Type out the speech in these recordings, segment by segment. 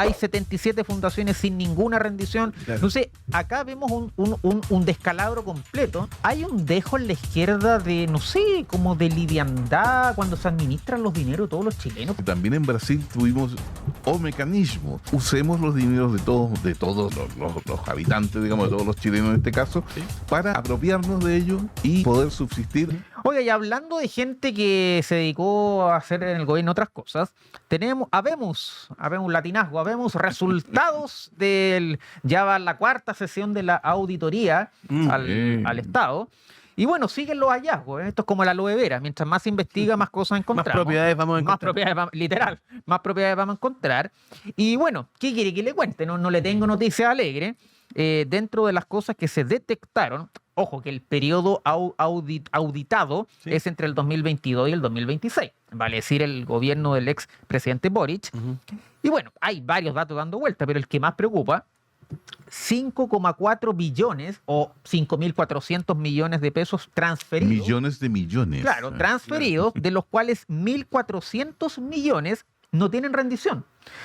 hay 77 fundaciones sin ninguna rendición. Claro. Entonces, acá vemos un descalabro completo. Hay un dejo en la izquierda de, no sé, como de liviandad cuando se administran los dineros de todos los chilenos. También en Brasil tuvimos mecanismo. Usemos los dineros de todos los habitantes, digamos, de todos los chilenos en este caso, para apropiarnos de ellos y poder subsistir. Oiga, y hablando de gente que se dedicó a hacer en el gobierno otras cosas, habemos un latinazgo, habemos resultados ya va la cuarta sesión de la auditoría al Estado. Y bueno, siguen los hallazgos, ¿eh? Esto es como la aloe vera. Mientras más se investiga, más cosas encontramos. Más propiedades vamos a encontrar. Literal, más propiedades vamos a encontrar. Y bueno, ¿qué quiere que le cuente? No le tengo noticias alegres. Dentro de las cosas que se detectaron, ojo, que el periodo auditado es entre el 2022 y el 2026, vale decir, el gobierno del ex presidente Boric. Y bueno, hay varios datos dando vuelta, pero el que más preocupa, 5,4 billones o 5.400 millones de pesos transferidos. Millones de millones. Claro, transferidos, de los cuales 1.400 millones no tienen rendición.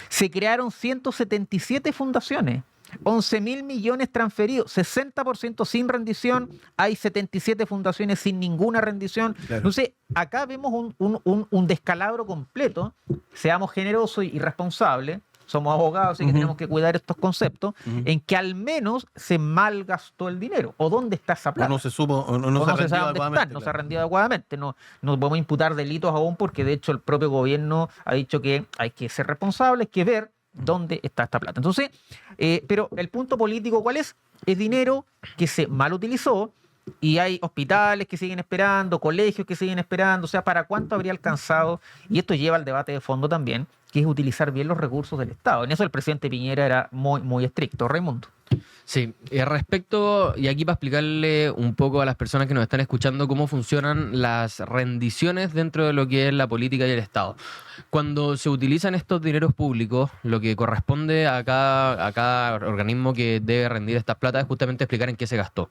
Se crearon 177 fundaciones. 11.000 millones transferidos, 60% sin rendición, hay 77 fundaciones sin ninguna rendición. Claro. Entonces, acá vemos un descalabro completo. Seamos generosos y responsables, somos abogados, así que tenemos que cuidar estos conceptos, en que al menos se malgastó el dinero. ¿O dónde está esa plata? O no se supo, o no se ha rendido adecuadamente. No se ha rendido adecuadamente. No podemos imputar delitos aún porque, de hecho, el propio gobierno ha dicho que hay que ser responsables, que ver dónde está esta plata. Entonces, pero el punto político, ¿cuál es? Es dinero que se mal utilizó y hay hospitales que siguen esperando, colegios que siguen esperando. O sea, ¿para cuánto habría alcanzado? Y esto lleva al debate de fondo también, que es utilizar bien los recursos del Estado. En eso el presidente Piñera era muy, muy estricto. Raimundo. Sí, respecto, y aquí para explicarle un poco a las personas que nos están escuchando cómo funcionan las rendiciones dentro de lo que es la política y el Estado. Cuando se utilizan estos dineros públicos, lo que corresponde a cada organismo que debe rendir estas plata es justamente explicar en qué se gastó.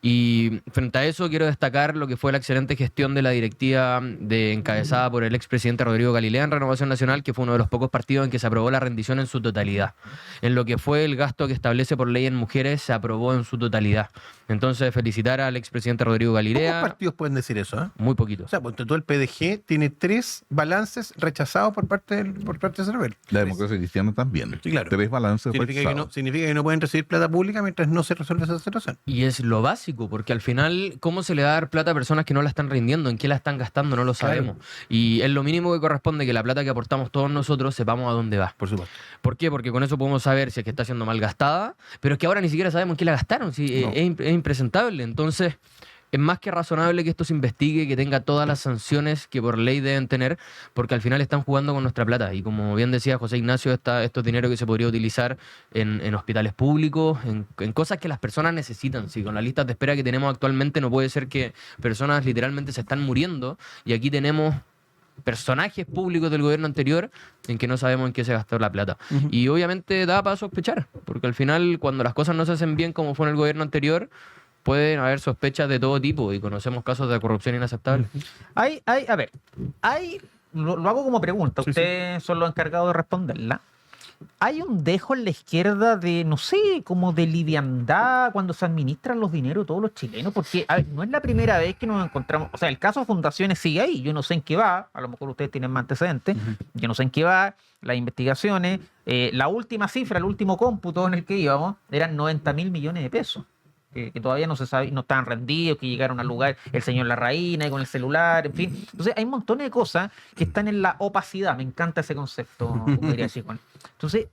Y frente a eso quiero destacar lo que fue la excelente gestión de la directiva encabezada por el expresidente Rodrigo Galilea en Renovación Nacional, que fue uno de los pocos partidos en que se aprobó la rendición en su totalidad. En lo que fue el gasto que establece por ley en mujeres, se aprobó en su totalidad. Entonces, felicitar al expresidente Rodrigo Galilea. ¿Pocos partidos pueden decir eso? Muy poquito. O sea, pues todo el PDG tiene 3 balances rechazados por parte de Cervel. La democracia cristiana también. Sí, claro. 3 balances rechazados. Significa que no pueden recibir plata pública mientras no se resuelve esa situación. Y es lo básico, porque al final, ¿cómo se le va a dar plata a personas que no la están rindiendo? ¿En qué la están gastando? No lo sabemos. Claro. Y es lo mínimo que corresponde que la plata que aportamos todos nosotros sepamos a dónde va. Por supuesto. ¿Por qué? Porque con eso podemos saber si es que está siendo mal gastada, pero es que ahora ni siquiera sabemos en qué la gastaron. Sí, No. es impresentable. Entonces, es más que razonable que esto se investigue, que tenga todas las sanciones que por ley deben tener, porque al final están jugando con nuestra plata. Y como bien decía José Ignacio, estos dinero que se podría utilizar en hospitales públicos, en cosas que las personas necesitan. Sí, con las listas de espera que tenemos actualmente no puede ser que personas literalmente se están muriendo y aquí tenemos personajes públicos del gobierno anterior en que no sabemos en qué se gastó la plata. Y obviamente da para sospechar, porque al final cuando las cosas no se hacen bien como fue en el gobierno anterior, pueden haber sospechas de todo tipo y conocemos casos de corrupción inaceptable. Lo hago como pregunta, ustedes son los encargados de responderla. Hay un dejo en la izquierda de, no sé, como de liviandad cuando se administran los dineros de todos los chilenos, porque a ver, no es la primera vez que nos encontramos, o sea, el caso de Fundaciones sigue ahí, yo no sé en qué va, a lo mejor ustedes tienen más antecedentes, yo no sé en qué va, las investigaciones, la última cifra, el último cómputo en el que íbamos, eran 90.000 millones de pesos. Que todavía no se sabe, no estaban rendidos, que llegaron al lugar el señor Larraína y con el celular, en fin. Entonces hay un montón de cosas que están en la opacidad. Me encanta ese concepto, podría decir, Juan. Entonces,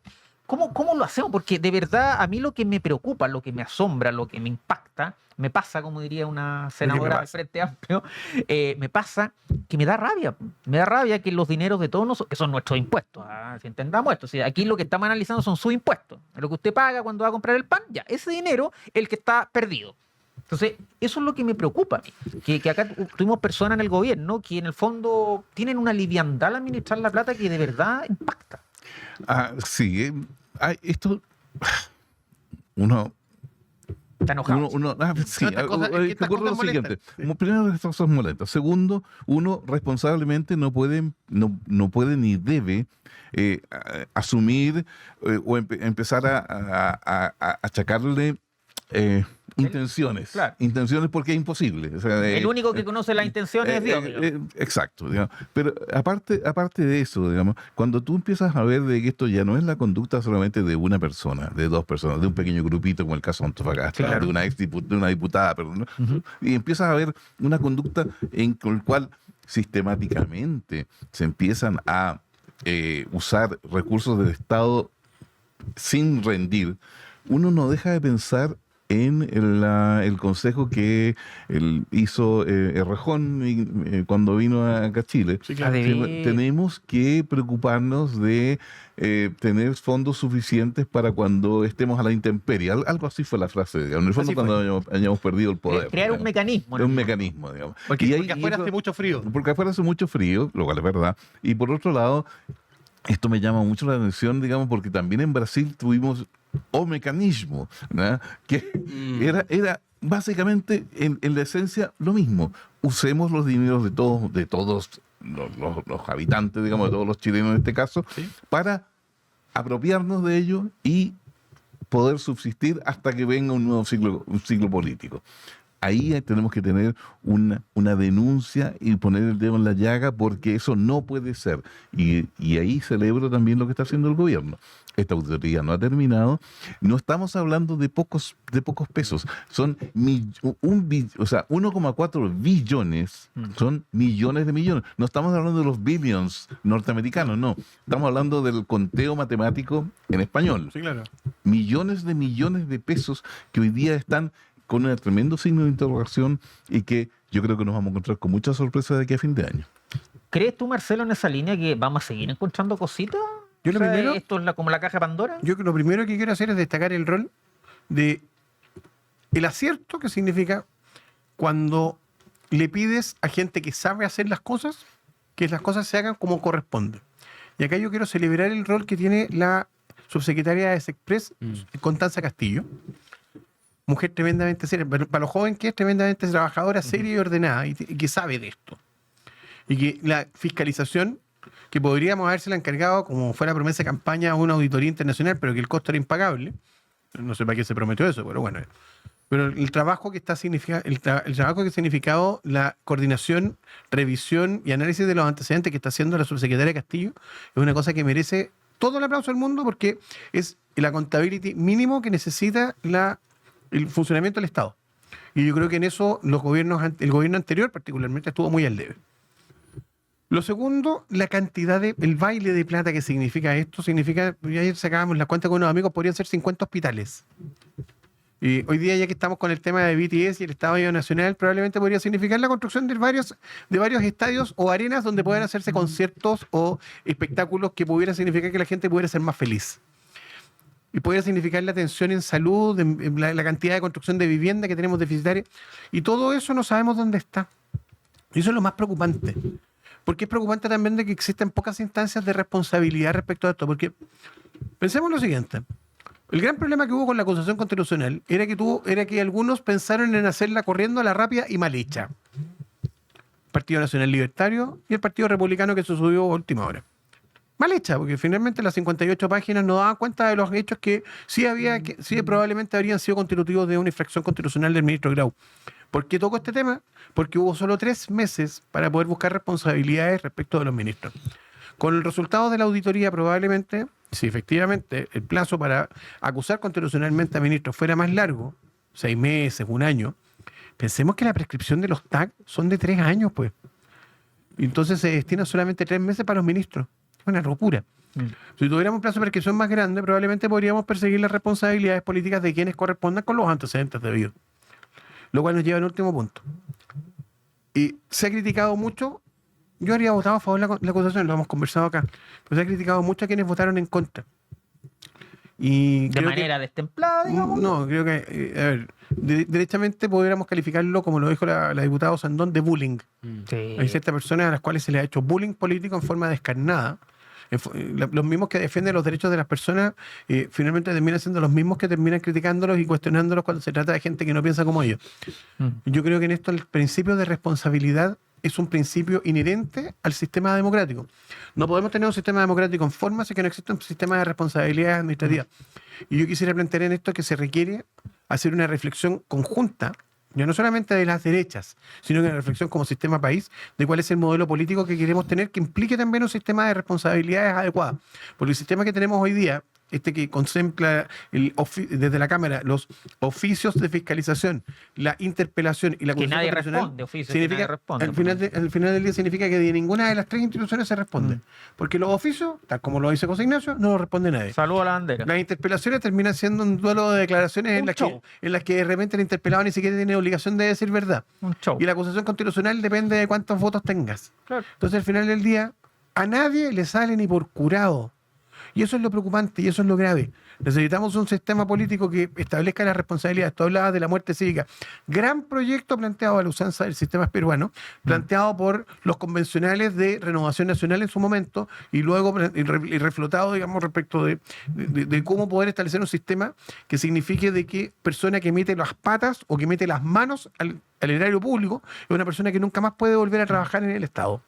¿cómo lo hacemos? Porque de verdad a mí lo que me preocupa, lo que me asombra, lo que me impacta, me pasa, como diría una senadora del Frente Amplio, me pasa que me da rabia. Me da rabia que los dineros de todos nosotros, que son nuestros impuestos, si entendamos esto, si aquí lo que estamos analizando son sus impuestos. Lo que usted paga cuando va a comprar el pan, ya, ese dinero es el que está perdido. Entonces, eso es lo que me preocupa a mí. Que acá tuvimos personas en el gobierno que en el fondo tienen una liviandad al administrar la plata que de verdad impacta. Sí, esto uno Está enojado. Sí, Estas cosas- es que que estas ocurre lo cosas molestan, siguiente. sí. Primero, estas cosas molestas. Segundo, uno responsablemente no puede ni debe asumir o empezar a achacarle intenciones. Claro. Intenciones porque es imposible. O sea, El único que conoce las intenciones es Dios. digamos. Exacto, digamos. Pero aparte de eso, digamos, cuando tú empiezas a ver de que esto ya no es la conducta solamente de una persona, de dos personas, de un pequeño grupito como el caso de Antofagasta, Claro. de una diputada, perdón, ¿no? Y empiezas a ver una conducta con la cual sistemáticamente se empiezan a usar recursos del Estado sin rendir, uno no deja de pensar en el consejo que hizo Errejón cuando vino acá a Chile. Sí, claro. Tenemos que preocuparnos de tener fondos suficientes para cuando estemos a la intemperie. Algo así fue la frase, digamos. En el fondo, Así fue. cuando hayamos perdido el poder. Crear un digamos. mecanismo. Un mecanismo, digamos. Porque, Y ahí- porque afuera y eso- hace mucho frío. porque afuera hace mucho frío, lo cual es verdad. Y por otro lado, esto me llama mucho la atención, digamos, porque también en Brasil tuvimos o mecanismo, ¿no? Que era básicamente en la esencia lo mismo. Usemos los dineros de todos los habitantes, digamos, de todos los chilenos en este caso, Sí. para apropiarnos de ellos y poder subsistir hasta que venga un nuevo ciclo político. Ahí tenemos que tener una denuncia y poner el dedo en la llaga porque eso no puede ser. Y ahí celebro también lo que está haciendo el gobierno. Esta auditoría no ha terminado. No estamos hablando de pocos pesos. Son 1,4 billones. Son millones de millones. No estamos hablando de los billions norteamericanos, no. Estamos hablando del conteo matemático en español. Sí, claro. Millones de pesos que hoy día están con un tremendo signo de interrogación y que yo creo que nos vamos a encontrar con mucha sorpresa de aquí a fin de año. ¿Crees tú, Marcelo, en esa línea que vamos a seguir encontrando cositas? Yo lo primero- ¿Esto es como la caja de Pandora? Yo lo primero que quiero hacer es destacar el rol de el acierto que significa cuando le pides a gente que sabe hacer las cosas, que las cosas se hagan como corresponde. Y acá yo quiero celebrar el rol que tiene la subsecretaria de Sexpress, Constanza Castillo. Mujer tremendamente seria, para lo joven que es, tremendamente trabajadora, seria y ordenada, y que sabe de esto. Y que la fiscalización, que podríamos habérsela encargado, como fuera promesa de campaña, a una auditoría internacional, pero que el costo era impagable. No sé para qué se prometió eso, pero bueno. Pero el trabajo que está significado, el trabajo que ha significado la coordinación, revisión y análisis de los antecedentes que está haciendo la subsecretaria Castillo es una cosa que merece todo el aplauso del mundo porque es el accountability mínimo que necesita el funcionamiento del Estado. Y yo creo que en eso el gobierno anterior particularmente estuvo muy al debe. Lo segundo, la cantidad el baile de plata que significa esto, significa, ayer sacábamos la cuenta con unos amigos, podrían ser 50 hospitales. Y hoy día, ya que estamos con el tema de BTS y el Estadio Nacional, probablemente podría significar la construcción de varios estadios o arenas donde puedan hacerse conciertos o espectáculos que pudieran significar que la gente pudiera ser más feliz. Y pudiera significar la atención en salud, la cantidad de construcción de vivienda que tenemos deficitaria. Y todo eso no sabemos dónde está. Y eso es lo más preocupante. Porque es preocupante también de que existen pocas instancias de responsabilidad respecto a esto. Porque pensemos lo siguiente. El gran problema que hubo con la acusación constitucional era que algunos pensaron en hacerla corriendo a la rápida y mal hecha. El Partido Nacional Libertario y el Partido Republicano que se subió a última hora. Mal hecha, porque finalmente las 58 páginas no daban cuenta de los hechos que sí probablemente habrían sido constitutivos de una infracción constitucional del ministro Grau. ¿Por qué tocó este tema? Porque hubo solo 3 meses para poder buscar responsabilidades respecto de los ministros. Con el resultado de la auditoría, probablemente, si efectivamente el plazo para acusar constitucionalmente a ministros fuera más largo, 6 meses, 1 año, pensemos que la prescripción de los TAC son de 3 años, pues. Entonces se destina solamente 3 meses para los ministros. Es una locura. Si tuviéramos un plazo de prescripción más grande, probablemente podríamos perseguir las responsabilidades políticas de quienes correspondan con los antecedentes debidos. Lo cual nos lleva al último punto. Y se ha criticado mucho, yo habría votado a favor de la acusación, lo hemos conversado acá, pero se ha criticado mucho a quienes votaron en contra. Y De manera destemplada, digamos. no, creo que, a ver, derechamente pudiéramos calificarlo, como lo dijo la diputada Sandón, de bullying. Sí. Hay ciertas personas a las cuales se les ha hecho bullying político en forma descarnada Los mismos que defienden los derechos de las personas finalmente terminan siendo los mismos que terminan criticándolos y cuestionándolos cuando se trata de gente que no piensa como ellos. Yo creo que en esto el principio de responsabilidad es un principio inherente al sistema democrático. No podemos tener un sistema democrático en forma si que no existe un sistema de responsabilidad administrativa. Y yo quisiera plantear en esto que se requiere hacer una reflexión conjunta, ya no solamente de las derechas, sino que una reflexión como sistema país de cuál es el modelo político que queremos tener, que implique también un sistema de responsabilidades adecuadas. Porque el sistema que tenemos hoy día, que contempla desde la Cámara los oficios de fiscalización, la interpelación y la Que acusación nadie constitucional, responde, oficios que significa, nadie responde. al final del día significa que de ninguna de las tres instituciones se responde. Porque los oficios, tal como lo dice José Ignacio, no lo responde nadie. Saludo a la bandera. Las interpelaciones terminan siendo un duelo de declaraciones Un show. en las que de repente el interpelado ni siquiera tiene obligación de decir verdad. Un show. Y la acusación constitucional depende de cuántos votos tengas. Claro. Entonces, al final del día, a nadie le sale ni por curado. Y eso es lo preocupante y eso es lo grave. Necesitamos un sistema político que establezca las responsabilidades. Tú hablabas de la muerte cívica. Gran proyecto planteado a la usanza del sistema peruano, planteado por los convencionales de Renovación Nacional en su momento y luego y reflotado, digamos, respecto de cómo poder establecer un sistema que signifique de que persona que mete las patas o que mete las manos al erario público es una persona que nunca más puede volver a trabajar en el Estado.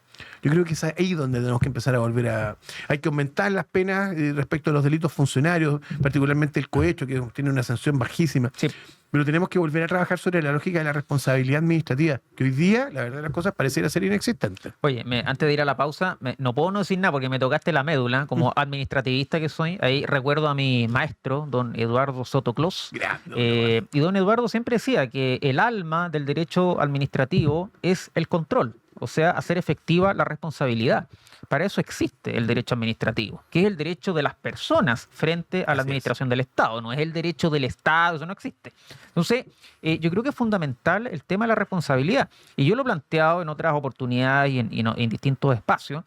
Yo creo que es ahí donde tenemos que empezar a volver a... Hay que aumentar las penas respecto a los delitos funcionarios, particularmente el cohecho, que tiene una sanción bajísima. Sí. Pero tenemos que volver a trabajar sobre la lógica de la responsabilidad administrativa, que hoy día, la verdad de las cosas, pareciera ser inexistente. Oye, antes de ir a la pausa, no puedo no decir nada porque me tocaste la médula, como administrativista que soy. Ahí recuerdo a mi maestro, don Eduardo Soto Clos. Grande, Y don Eduardo siempre decía que el alma del derecho administrativo es el control, o sea, hacer efectiva la responsabilidad. Para eso existe el derecho administrativo, que es el derecho de las personas frente a la administración del Estado, no es el derecho del Estado, eso no existe. Entonces, yo creo que es fundamental el tema de la responsabilidad, y yo lo he planteado en otras oportunidades y en distintos espacios.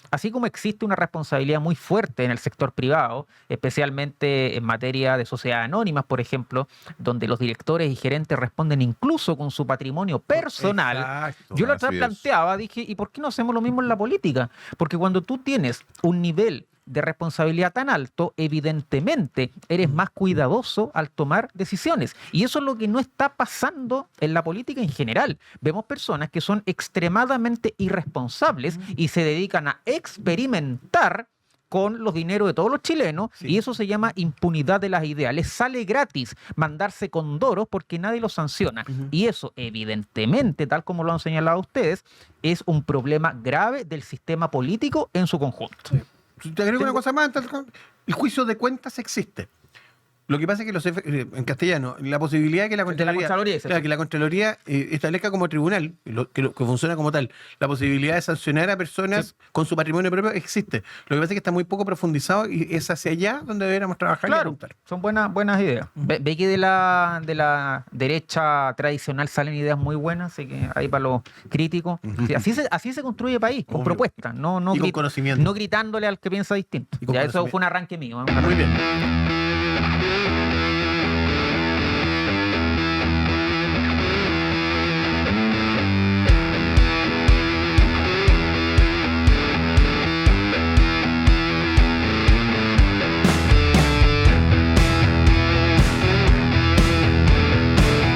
Así como existe una responsabilidad muy fuerte en el sector privado, especialmente en materia de sociedades anónimas, por ejemplo, donde los directores y gerentes responden incluso con su patrimonio personal. Exacto. Yo la otra vez Así es. planteaba, dije, ¿y por qué no hacemos lo mismo en la política? Porque cuando tú tienes un nivel de responsabilidad tan alto, evidentemente eres más cuidadoso al tomar decisiones. Y eso es lo que no está pasando en la política en general. Vemos personas que son extremadamente irresponsables y se dedican a experimentar con los dineros de todos los chilenos, Sí. y eso se llama impunidad de las ideas. Les sale gratis mandarse condoros porque nadie los sanciona. Y eso, evidentemente, tal como lo han señalado ustedes, es un problema grave del sistema político en su conjunto. Te agrego una cosa más. El juicio de cuentas existe. Lo que pasa es que en castellano, la posibilidad de que la Contraloría, dice. claro, que la Contraloría establezca como tribunal, que funciona como tal, la posibilidad de sancionar a personas con su patrimonio propio existe. Lo que pasa es que está muy poco profundizado y es hacia allá donde deberíamos trabajar y Claro, apuntar. son buenas ideas. Ve que de la derecha tradicional salen ideas muy buenas, así que ahí para los críticos. Sí, así se construye país, con Obvio. propuestas, no Y con conocimiento. no gritándole al que piensa distinto. Y con Ya eso conocimiento. fue un arranque mío. ¿eh? Muy bien.